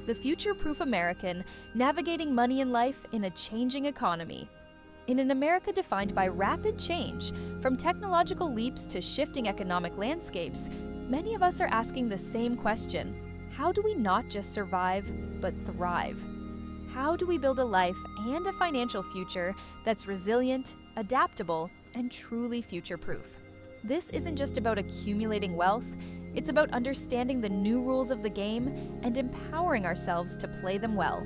the future-proof American navigating money and life in a changing economy. In an America defined by rapid change, from technological leaps to shifting economic landscapes, many of us are asking the same question: how do we not just survive, but thrive? How do we build a life and a financial future that's resilient, adaptable, and truly future-proof? This isn't just about accumulating wealth, it's about understanding the new rules of the game and empowering ourselves to play them well.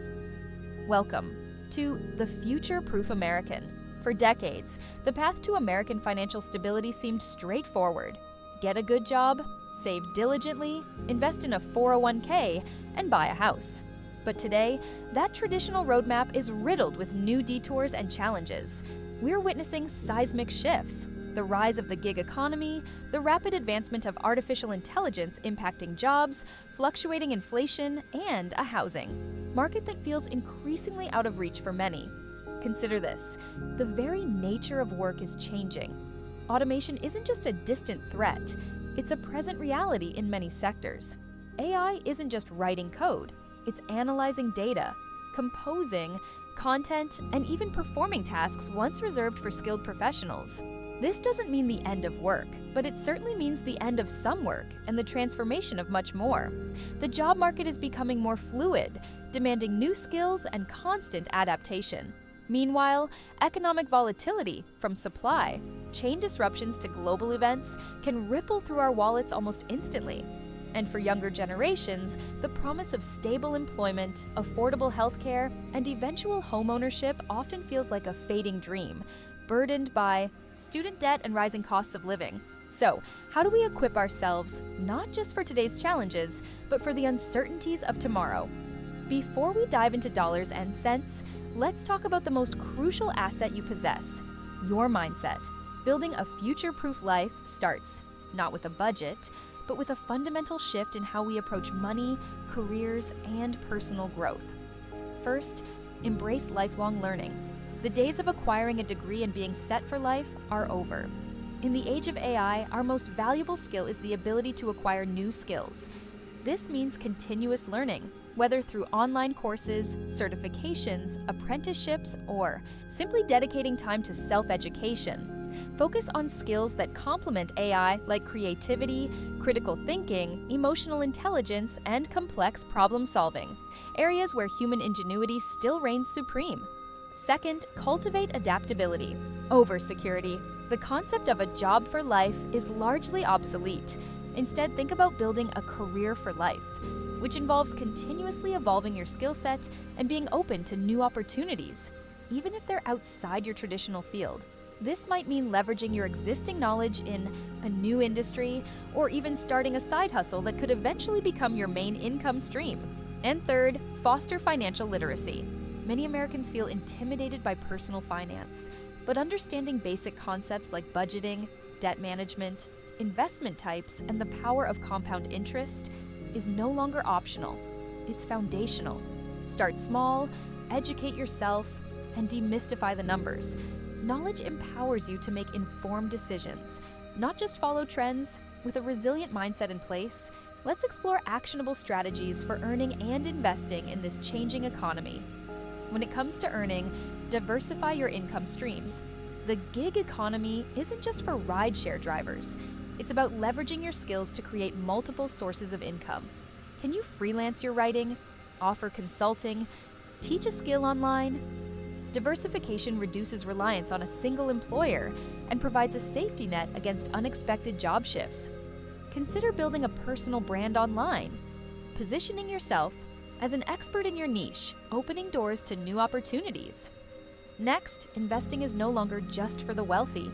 Welcome to the Future-Proof American. For decades, the path to American financial stability seemed straightforward. Get a good job, save diligently, invest in a 401k, and buy a house. But today, that traditional roadmap is riddled with new detours and challenges. We're witnessing seismic shifts: the rise of the gig economy, the rapid advancement of artificial intelligence impacting jobs, fluctuating inflation, and a housing market that feels increasingly out of reach for many. Consider this: the very nature of work is changing. Automation isn't just a distant threat, it's a present reality in many sectors. AI isn't just writing code, it's analyzing data, composing content, and even performing tasks once reserved for skilled professionals. This doesn't mean the end of work, but it certainly means the end of some work and the transformation of much more. The job market is becoming more fluid, demanding new skills and constant adaptation. Meanwhile, economic volatility, from supply chain disruptions to global events, can ripple through our wallets almost instantly. And for younger generations, the promise of stable employment, affordable healthcare, and eventual homeownership often feels like a fading dream, burdened by student debt and rising costs of living. So, how do we equip ourselves, not just for today's challenges, but for the uncertainties of tomorrow? Before we dive into dollars and cents, let's talk about the most crucial asset you possess: your mindset. Building a future-proof life starts not with a budget, but with a fundamental shift in how we approach money, careers, and personal growth. First, embrace lifelong learning. The days of acquiring a degree and being set for life are over. In the age of AI, our most valuable skill is the ability to acquire new skills. This means continuous learning, whether through online courses, certifications, apprenticeships, or simply dedicating time to self-education. Focus on skills that complement AI, like creativity, critical thinking, emotional intelligence, and complex problem solving, areas where human ingenuity still reigns supreme. Second, cultivate adaptability over security. The concept of a job for life is largely obsolete. Instead, think about building a career for life, which involves continuously evolving your skill set and being open to new opportunities, even if they're outside your traditional field. This might mean leveraging your existing knowledge in a new industry, or even starting a side hustle that could eventually become your main income stream. And third, foster financial literacy. Many Americans feel intimidated by personal finance, but understanding basic concepts like budgeting, debt management, investment types, and the power of compound interest is no longer optional. It's foundational. Start small, educate yourself, and demystify the numbers. Knowledge empowers you to make informed decisions, not just follow trends. With a resilient mindset in place, let's explore actionable strategies for earning and investing in this changing economy. When it comes to earning, diversify your income streams. The gig economy isn't just for rideshare drivers. It's about leveraging your skills to create multiple sources of income. Can you freelance your writing, offer consulting, teach a skill online? Diversification reduces reliance on a single employer and provides a safety net against unexpected job shifts. Consider building a personal brand online, positioning yourself as an expert in your niche, opening doors to new opportunities. Next, investing is no longer just for the wealthy.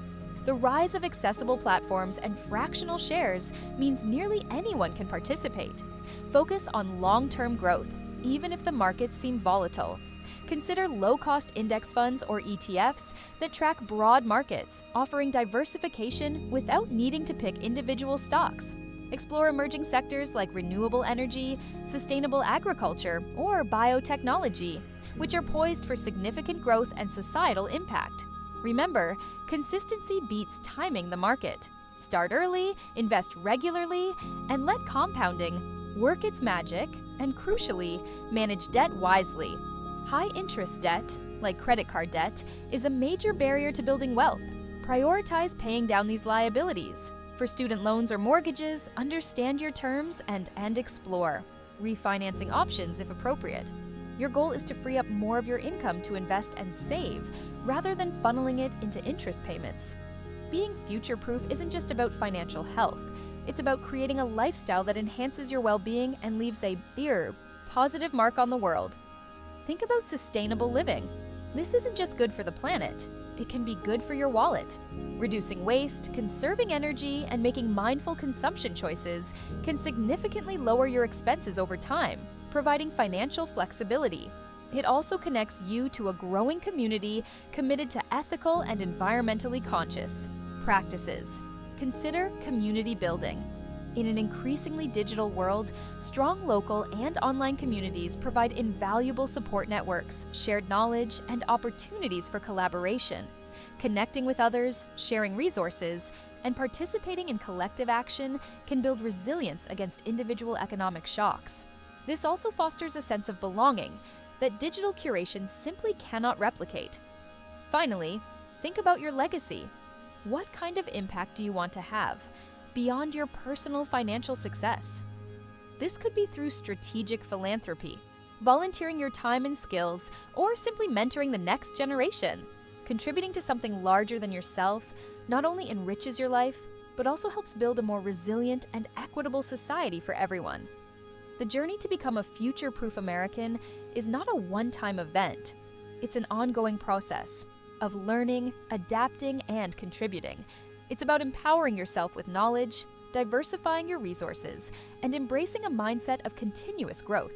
The rise of accessible platforms and fractional shares means nearly anyone can participate. Focus on long-term growth, even if the markets seem volatile. Consider low-cost index funds or ETFs that track broad markets, offering diversification without needing to pick individual stocks. Explore emerging sectors like renewable energy, sustainable agriculture, or biotechnology, which are poised for significant growth and societal impact. Remember, consistency beats timing the market. Start early, invest regularly, and let compounding work its magic And crucially, manage debt wisely. High-interest debt, like credit card debt, is a major barrier to building wealth. Prioritize paying down these liabilities. For student loans or mortgages, understand your terms and explore refinancing options if appropriate. Your goal is to free up more of your income to invest and save, rather than funneling it into interest payments. Being future-proof isn't just about financial health. It's about creating a lifestyle that enhances your well-being and leaves a positive mark on the world. Think about sustainable living. This isn't just good for the planet. It can be good for your wallet. Reducing waste, conserving energy, and making mindful consumption choices can significantly lower your expenses over time, providing financial flexibility. It also connects you to a growing community committed to ethical and environmentally conscious practices. Consider community building. In an increasingly digital world, strong local and online communities provide invaluable support networks, shared knowledge, and opportunities for collaboration. Connecting with others, sharing resources, and participating in collective action can build resilience against individual economic shocks. This also fosters a sense of belonging that digital curation simply cannot replicate. Finally, think about your legacy. What kind of impact do you want to have beyond your personal financial success? This could be through strategic philanthropy, volunteering your time and skills, or simply mentoring the next generation. Contributing to something larger than yourself not only enriches your life, but also helps build a more resilient and equitable society for everyone. The journey to become a future-proof American is not a one-time event. It's an ongoing process of learning, adapting, and contributing. It's about empowering yourself with knowledge, diversifying your resources, and embracing a mindset of continuous growth.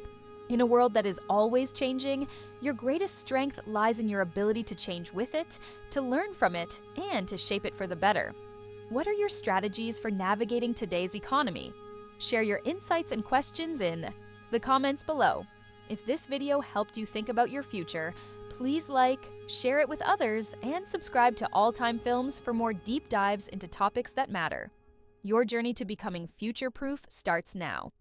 In a world that is always changing, your greatest strength lies in your ability to change with it, to learn from it, and to shape it for the better. What are your strategies for navigating today's economy? Share your insights and questions in the comments below. If this video helped you think about your future, please like, share it with others, and subscribe to Alltime Films for more deep dives into topics that matter. Your journey to becoming future-proof starts now.